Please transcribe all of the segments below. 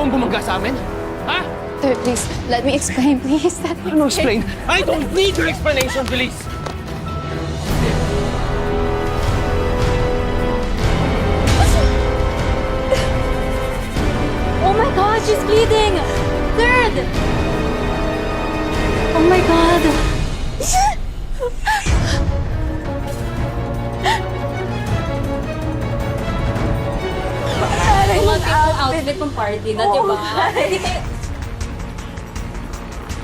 ginagawang bumaga sa amin? Ha? Sir, please, let me explain, please. Ano explain? I don't need your explanation, Feliz! Oh my God, she's bleeding! Third! Oh my God! Mga outfit ng party na, di ba?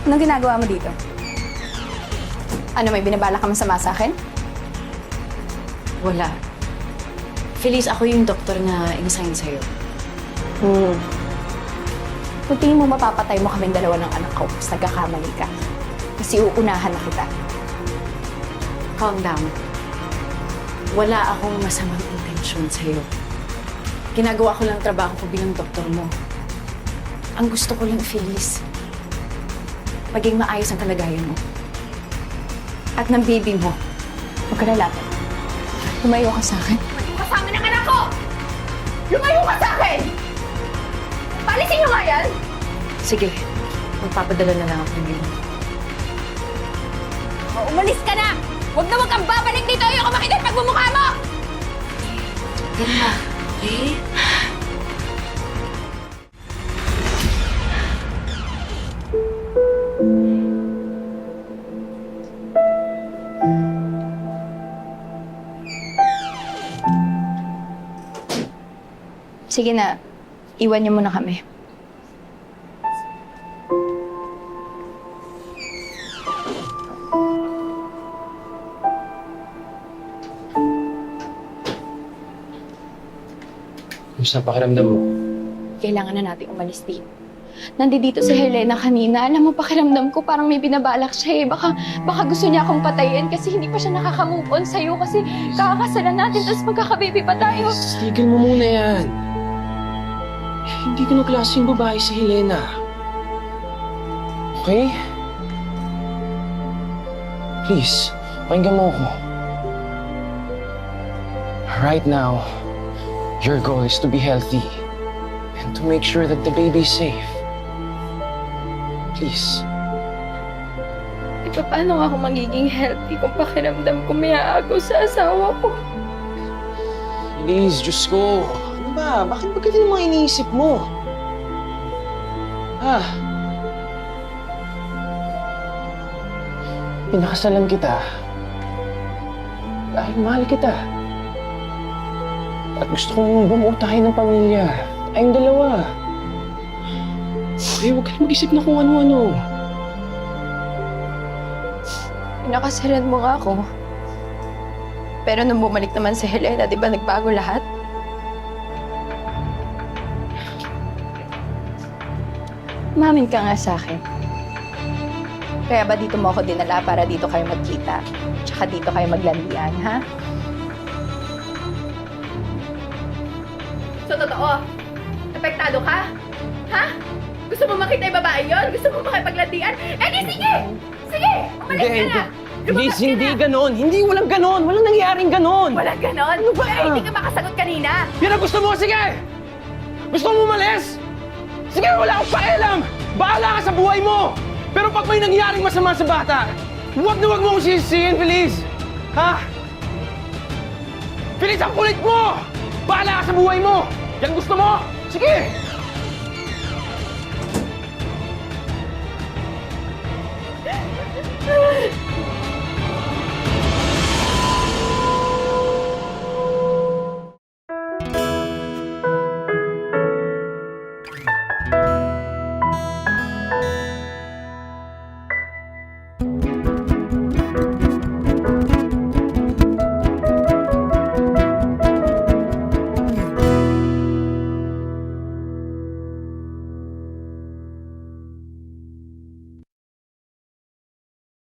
Anong ginagawa mo dito? Ano, may binabala ka masama sa akin? Wala. Feliz, ako yung doktor na in-assign sa'yo. Kung tingin mo mapapatay mo kaming dalawa ng anak ko, mas nagkakamali ka. Kasi uunahan na kita. Calm down. Wala akong masamang intensyon sa'yo. Ginagawa ko lang trabaho ko bilang doktor mo. Ang gusto ko lang, Feliz, maging maayos ang kalagayan mo. At ng baby mo. Huwag ka lalapit. Lumayo ka sa akin. Lumayo ka sa amin ang anak ko! Lumayo ka sa akin! Palisin nyo nga yan! Sige, magpapadala na lang ako ng baby. Umalis ka na! Huwag kang babalik dito! Ayoko makita yung pagmumukha mo! Ganda, okay? Sige na, iwan niyo muna kami. Kumusta ang pakiramdam mo? Kailangan na natin umalis dito. Nandito si Helena kanina. Alam mo, pakiramdam ko parang may binabalak siya eh. Baka gusto niya akong patayin kasi hindi pa siya nakaka-move on sa'yo kasi kakakasalan natin tapos magkakababy pa tayo. Tigil mo muna yan. Hindi ka ng klaseng babae si Helena. Okay? Please, pakinggan mo ako. Right now, your goal is to be healthy and to make sure that the baby is safe. Please. Paano ako magiging healthy kung pakiramdam ko may aagaw sa asawa ko? Please, Diyos ko. Ano ba? Bakit ba ganyan ang mga iniisip mo? Pinakasalan kita dahil mahal kita. At gusto kong bumuo tayo ng pamilya. Tayong dalawa. Okay, huwag ka na mag-isip na kung ano-ano. Pinakasalan mo nga ako. Pero nung bumalik naman si Helena, di ba nagbago lahat? Umamin ka nga sa akin. Kaya ba dito mo ako dinala para dito kayo magkita? Tsaka dito kayo maglandian, ha? So, totoo? Apektado ka? Ha? Gusto mo makita yung babae yun? Gusto mo makipaglandian? Eh di sige! Sige! Umalis ka na! Lumabas ka Hindi na! ganon. Hindi, walang ganon. Walang nangyaring ganon. Walang ganon! Ano ba? Eh, hindi ka makasagot kanina! Yan ang gusto mo? Sige! Gusto mo umalis? Sige, wala akong pakialam! Bahala ka sa buhay mo! Pero pag may nangyaring masama sa bata, huwag na huwag mo akong sisisihin, Feliz! Ha? Feliz, ang kulit mo! Bahala ka sa buhay mo! Yan gusto mo? Sige!